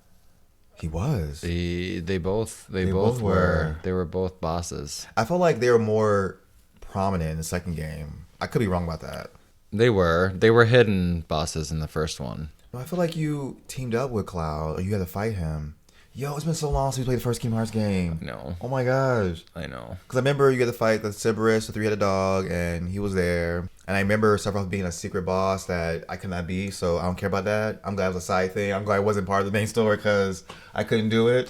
He was. They both both were. were. They were both bosses. I felt like they were more prominent in the second game. I could be wrong about that. They were hidden bosses in the first one. I feel like you teamed up with Cloud, or you had to fight him. Yo, it's been so long since we played the first Kingdom Hearts game. No, Oh my gosh. I know. Because I remember you had to fight the Cerberus, the three-headed dog, and he was there. And I remember Sephiroth being a secret boss that I could not be, so I don't care about that. I'm glad it was a side thing. I'm glad it wasn't part of the main story because I couldn't do it.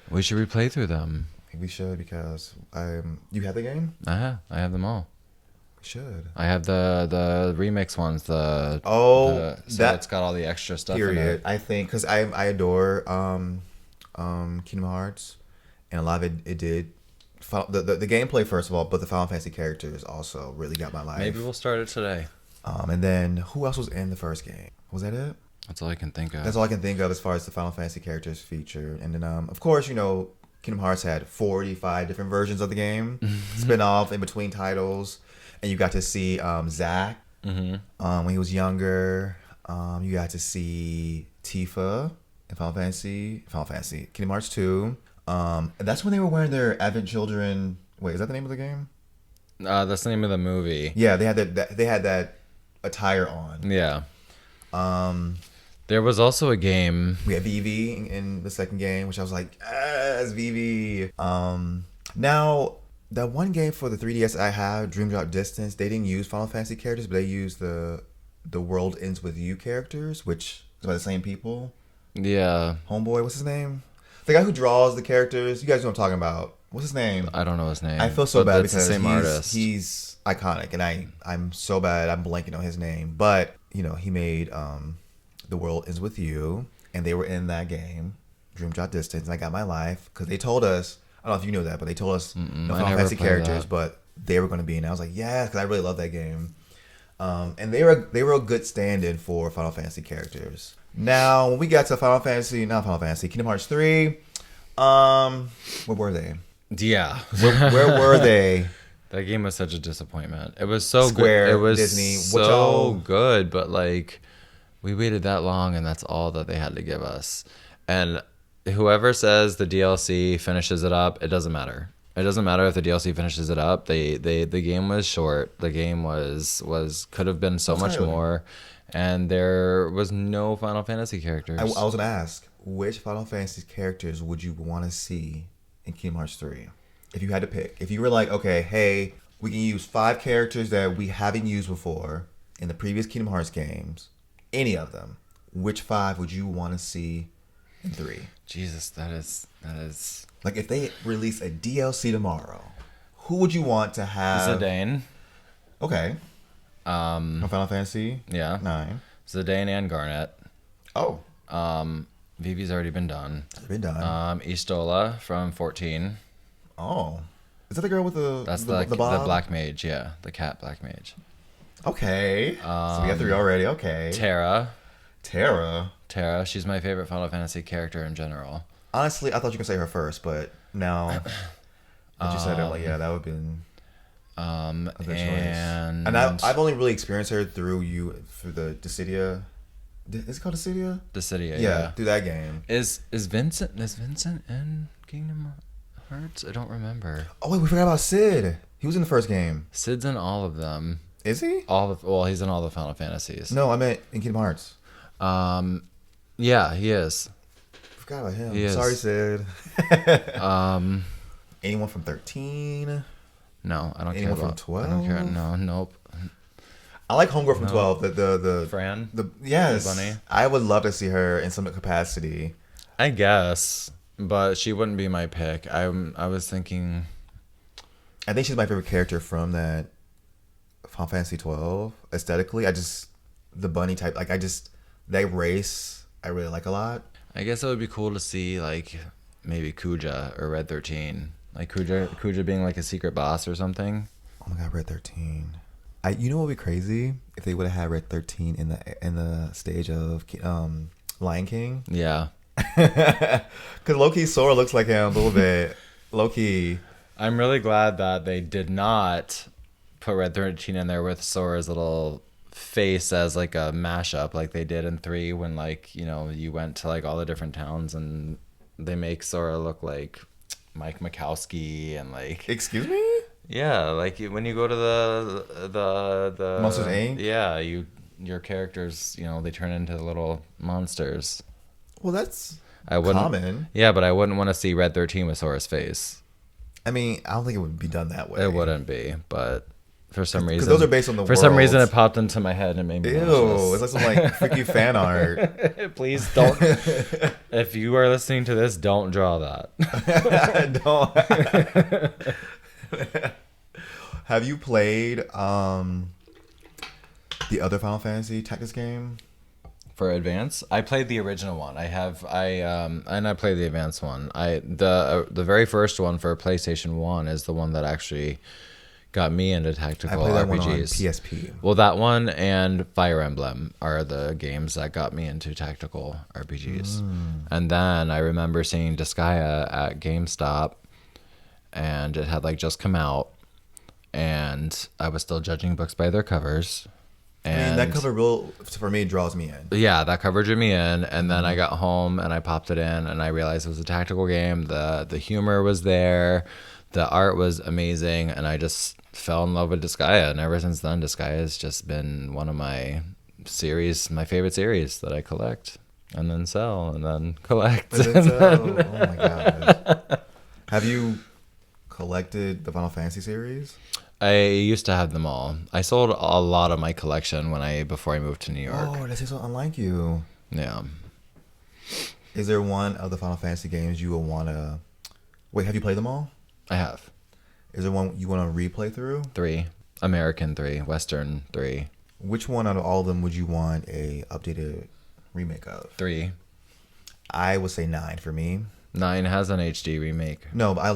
We should replay through them. We should because you had the game? I have them all. We should. I have the remix ones. So That it's got all the extra stuff in period. it. I think because I adore Kingdom Hearts, and a lot of it did. The gameplay first of all, but the Final Fantasy characters also really got my life. Maybe we'll start it today. And then who else was in the first game? Was that it? That's all I can think of. That's all I can think of as far as the Final Fantasy characters featured. And then of course, you know, Kingdom Hearts had 45 different versions of the game, spin-off in between titles, and you got to see Zack when he was younger. You got to see Tifa in Final Fantasy, Kingdom Hearts 2. And that's when they were wearing their Advent Children. Wait, is that the name of the game? That's the name of the movie. Yeah, they had that attire on. Yeah. There was also a game. We had Vivi in the second game, which I was like, yes, Vivi. Now, that one game for the 3DS I have, Dream Drop Distance, they didn't use Final Fantasy characters, but they used the World Ends With You characters, which is by the same people. Yeah. Homeboy, what's his name? The guy who draws the characters. You guys know what I'm talking about. What's his name? I don't know his name. I feel so but bad it's because the same artist. he's iconic, and I'm so bad I'm blanking on his name. But you know, he made The World Ends With You, and they were in that game, Dream Drop Distance. And I got my life because they told us. I don't know if you know that, but they told us no Final Fantasy characters, but they were going to be in. I was like, yeah, because I really love that game. And they were a good stand-in for Final Fantasy characters. Now, when we got to Kingdom Hearts 3, what were they? Yeah. Where were they? That game was such a disappointment. It was so good. It Square, was Disney, what so y'all? good, but like we waited that long and that's all that they had to give us. And whoever says the DLC finishes it up, it doesn't matter. It doesn't matter if the DLC finishes it up. The game was short. The game was could have been so much Entirely. more, and there was no Final Fantasy characters. I was gonna ask, which Final Fantasy characters would you want to see in Kingdom Hearts 3? If you had to pick, if you were like, okay, hey, we can use 5 characters that we haven't used before in the previous Kingdom Hearts games, any of them, which 5 would you want to see in 3? Jesus, that is Like if they release a DLC tomorrow, who would you want to have? Zidane. Okay. From Final Fantasy Yeah, 9. Zidane and Garnet. Oh, Vivi's already been done. it's been done. Istola from 14. Oh, is that the girl with the That's the the bob? black mage, yeah, the cat black mage. Okay, so we got 3 already. Okay, Terra, Terra. she's my favorite Final Fantasy character in general. Honestly, I thought you could say her first, but now that you said it, like yeah, that would have been a good choice. And I've only really experienced her through the Dissidia. Is it called Dissidia? Dissidia, Yeah, yeah. through that game. Is Vincent in Kingdom Hearts? I don't remember. Oh wait, we forgot about Sid. He was in the first game. Sid's in all of them. Is he? Well, he's in all the Final Fantasies. No, I meant in Kingdom Hearts. Yeah, he is. Forgot about him. He is. Sorry, Sid. Um, Anyone from 13? no, I don't Anyone care from about 12? I don't care. No, nope. I like Homegirl from 12. The Fran? yes. The bunny? I would love to see her in some capacity. I guess, but she wouldn't be my pick. I was thinking. I think she's my favorite character from that Final Fantasy 12 aesthetically. The bunny type, like that race I really like a lot. I guess it would be cool to see like maybe Kuja or Red 13. Like Kuja being like a secret boss or something. Oh my god, Red 13. You know what would be crazy if they would have had Red 13 in the stage of Lion King. Yeah. Because Loki Sora looks like him a little bit. Loki. I'm really glad that they did not put Red 13 in there with Sora's little face as like a mashup like they did in 3 when like, you know, you went to like all the different towns and they make Sora look like Mike Makowski and like Excuse me? yeah, like when you go to the Monsters, Inc.? Yeah, your characters, you know, they turn into little monsters. Well, that's I wouldn't, common. Yeah, but I wouldn't want to see Red 13 with Sora's face. I mean, I don't think it would be done that way. It wouldn't be, but for some reason, those are based on the For some reason, it worlds. popped into my head and made me Ew, nauseous. it's like some like freaky fan art. Please don't. If you are listening to this, don't draw that. Don't. Have you played the other Final Fantasy Tactics game? For advance, I played the original one. And I played the advanced one. The very first one for PlayStation 1 is the one that actually got me into I tactical played that RPGs. one on PSP. Well, that one and Fire Emblem are the games that got me into tactical RPGs. And then I remember seeing Disgaea at GameStop, and it had like just come out, and I was still judging books by their covers. And I mean, that cover for me draws me in. yeah, that cover drew me in, and then I got home and I popped it in, and I realized it was a tactical game. The humor was there, the art was amazing, and I just fell in love with Disgaea. And ever since then, Disgaea has just been one of my favorite series that I collect and then sell and then collect. Oh my god! Have you collected the Final Fantasy series? I used to have them all. I sold a lot of my collection before I moved to New York. Oh, that's so unlike you. Yeah. Is there one of the Final Fantasy games you will want to... Wait, have you played them all? I have. Is there one you want to replay through? 3. American 3. Western 3. Which one out of all of them would you want a updated remake of? 3. I would say 9 for me. 9 has an HD remake. No, but I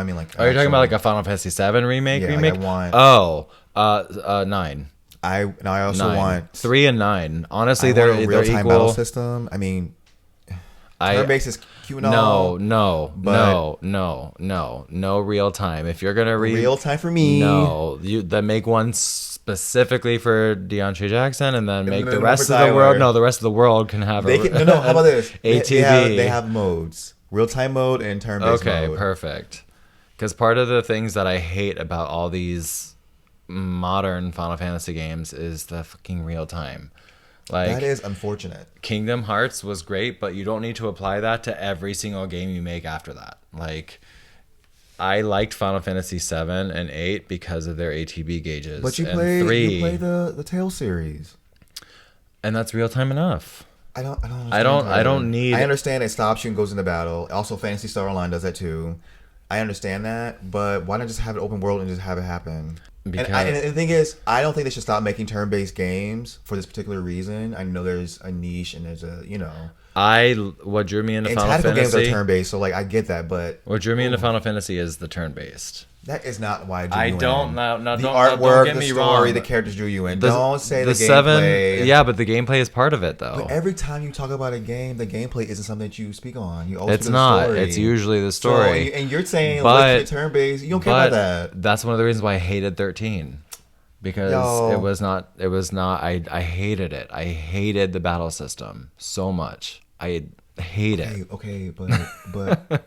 mean like... Are you talking about like a Final Fantasy 7 remake? Yeah, like remake? I want... Oh, 9. I also 9. want... 3 and 9. Honestly, I they're want a real-time equal. battle system. I mean... Turn based is cute and all. But No real time. If you're gonna real time for me. no, you then make one specifically for DeAndre Jackson, and then make then the one rest for of the world. Tyler. No, the rest of the world can have They a can, no. How about this? ATB. They have modes: real time mode and turn based Okay, mode. perfect. Because part of the things that I hate about all these modern Final Fantasy games is the fucking real time. Like, That is unfortunate. Kingdom Hearts was great, but you don't need to apply that to every single game you make after that. Like, I liked Final Fantasy 7 and 8 because of their ATB gauges. But you and play 3, you play the Tale series. and that's real time enough. I don't. I don't need. I understand it stops you and goes into battle. Also, Fantasy Star Online does that too. I understand that, but why not just have it open world and just have it happen? Because And the thing is, I don't think they should stop making turn-based games for this particular reason. I know there's a niche and there's a, what drew me into and Final tactical games are Fantasy. turn-based, so like I get that, but What drew me into Final Fantasy is the turn based. that is not why I don't in. know. No, The don't artwork, get the me story, wrong. the characters drew you in. Don't say the seven. gameplay. Yeah, but the gameplay is part of it, though. But every time you talk about a game, the gameplay isn't something that you speak on. You always It's speak on not. the story. It's usually the So, story. and you're saying But- let's turn-based. You don't care about that. That's one of the reasons why I hated 13. Because Yo. it was not. I hated it. I hated the battle system so much. I hate it. Okay, but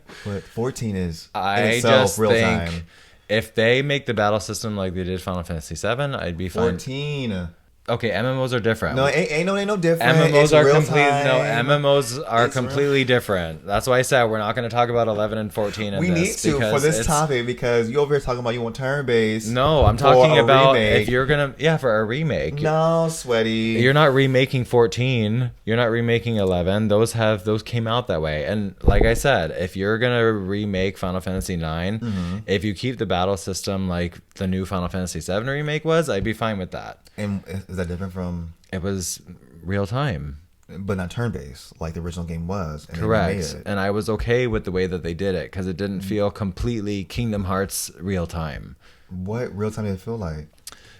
14 is in I itself just real think time. if they make the battle system like they did Final Fantasy 7, I'd be fine. 14. Okay, MMOs are different. No, ain't no different. MMOs It's are real completely time. MMOs are It's completely different. That's why I said we're not going to talk about 11 and 14 in We need this to for because this it's- topic because you over here talking about you want turn based. No, I'm for talking a about remake. if you're going to for a remake. No, sweaty. You're not remaking 14. You're not remaking 11. Those came out that way. And like I said, if you're going to remake Final Fantasy 9, if you keep the battle system like the new Final Fantasy 7 remake was, I'd be fine with that. And is that different from? It was real time. But not turn based like the original game was. And then they made Correct. it. And I was okay with the way that they did it because it didn't feel completely Kingdom Hearts real time. What real time did it feel like?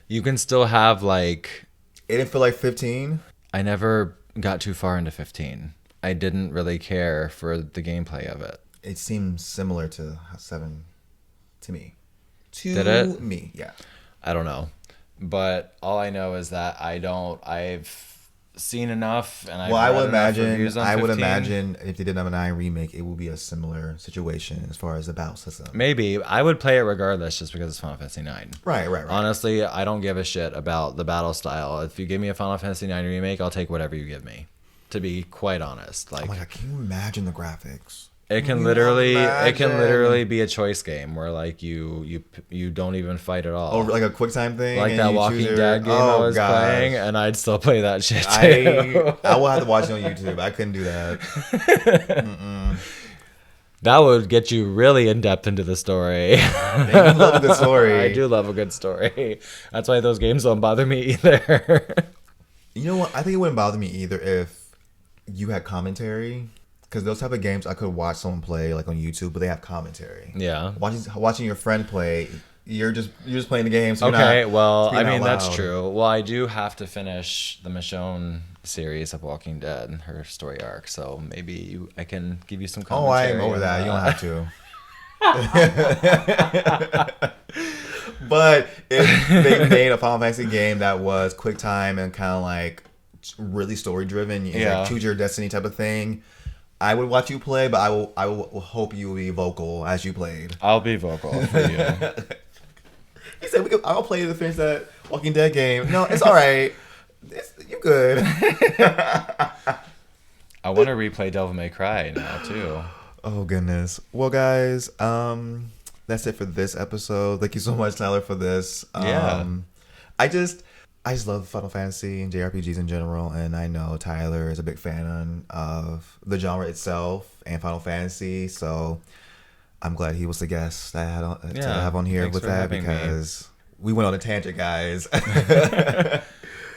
You can still have like It didn't feel like 15. I never got too far into 15. I didn't really care for the gameplay of it. It seemed similar to 7 to me. Did it? Me, yeah. I don't know. But all I know is that I've seen enough and I've Well, I read would enough imagine. reviews on I would 15. imagine if they did a 9 remake, it would be a similar situation as far as the battle system. Maybe I would play it regardless just because it's Final Fantasy 9. Right. Honestly, I don't give a shit about the battle style. If you give me a Final Fantasy 9 remake, I'll take whatever you give me. To be quite honest, like Oh my god, can you imagine the graphics? it can you literally be a choice game where like you don't even fight at all. Oh, like a quick time thing, Like and that you Walking choose your- Dead game I Oh, was gosh. playing, and I'd still play that shit too. I will have to watch it on YouTube. I couldn't do that. That would get you really in depth into the story. You love a good story. I do love a good story. That's why those games don't bother me either. You know what? I think it wouldn't bother me either if you had commentary. Because those type of games, I could watch someone play like on YouTube, but they have commentary. Yeah. Watching your friend play, you're just playing the game. So Okay, you're not well, I speaking out mean, that's loud. true. Well, I do have to finish the Michonne series of Walking Dead, her story arc, so maybe I can give you some Oh, I commentary. am over on that. You don't have to. But if they made a Final Fantasy game that was quick time and kind of like really story driven, Yeah. like choose your destiny type of thing, I would watch you play, but I will hope you will be vocal as you played. I'll be vocal for you. He said, I'll play the finish that Walking Dead game. No, it's all right. You good. I want to replay Devil May Cry now, too. Oh, goodness. Well, guys, that's it for this episode. Thank you so much, Tyler, for this. Yeah. I just love Final Fantasy and JRPGs in general, and I know Tyler is a big fan of the genre itself and Final Fantasy, so I'm glad he was the guest that I had to have on here thanks with for that having me. because we went on a tangent, guys.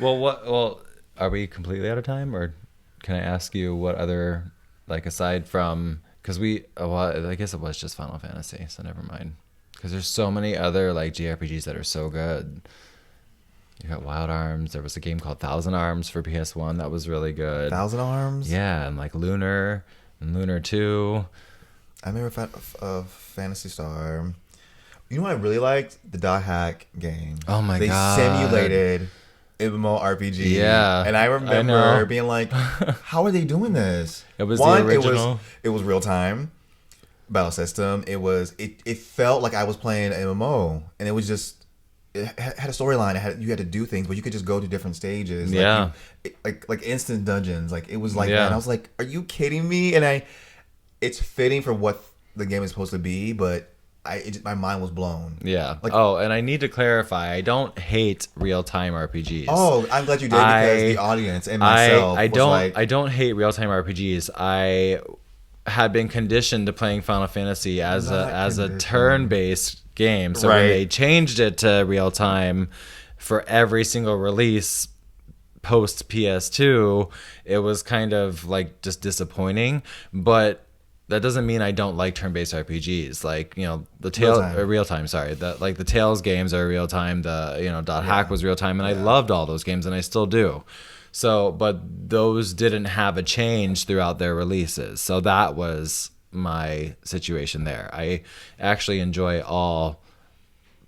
Well, are we completely out of time, or can I ask you what other, like, aside from, because I guess it was just Final Fantasy, so never mind. Because there's so many other, like, JRPGs that are so good. You got Wild Arms. There was a game called Thousand Arms for PS1 that was really good. Thousand Arms? Yeah, and like Lunar, Lunar 2. I remember Fantasy Star. You know what I really liked? The Dot Hack game. Oh my They God. simulated MMORPG. Yeah, And I I remember know. being like, how are they doing this? It was One, the original. it was real time battle system. It felt like I was playing an MMO, and it was just had a storyline. You had to do things, but you could just go to different stages. Yeah. Like instant dungeons. Like it was like that. Yeah. And I was like, are you kidding me? And it's fitting for what the game is supposed to be, but my mind was blown. Yeah. Like, Oh, and I need to clarify. I don't hate real-time RPGs. oh, I'm glad you did because the audience and myself I was don't like, I don't hate real-time RPGs. I had been conditioned to playing Final Fantasy as Not a conditioned. turn-based game. So when Right. they changed it to real-time for every single release post PS2, it was kind of like just disappointing. But that doesn't mean I don't like turn-based RPGs. Like, you know, real time, sorry. The Tales games are real time. The, you know, Dot Hack was real time, and I loved all those games, and I still do. So, but those didn't have a change throughout their releases. So that was my situation there. I actually enjoy all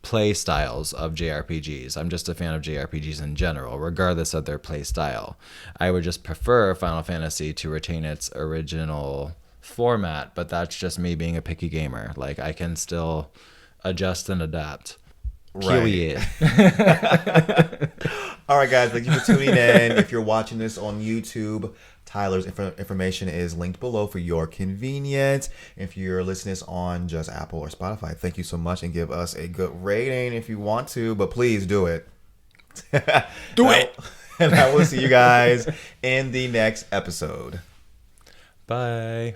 play styles of JRPGs. I'm just a fan of JRPGs in general, regardless of their play style. I would just prefer Final Fantasy to retain its original format, but that's just me being a picky gamer. Like, I can still adjust and adapt. Right. Period. all right, guys, thank you for tuning in. If you're watching this on YouTube, Tyler's information is linked below for your convenience. If you're listening on just Apple or Spotify, thank you so much, and give us a good rating if you want to, but please do it. Do it. And I will see you guys in the next episode. Bye.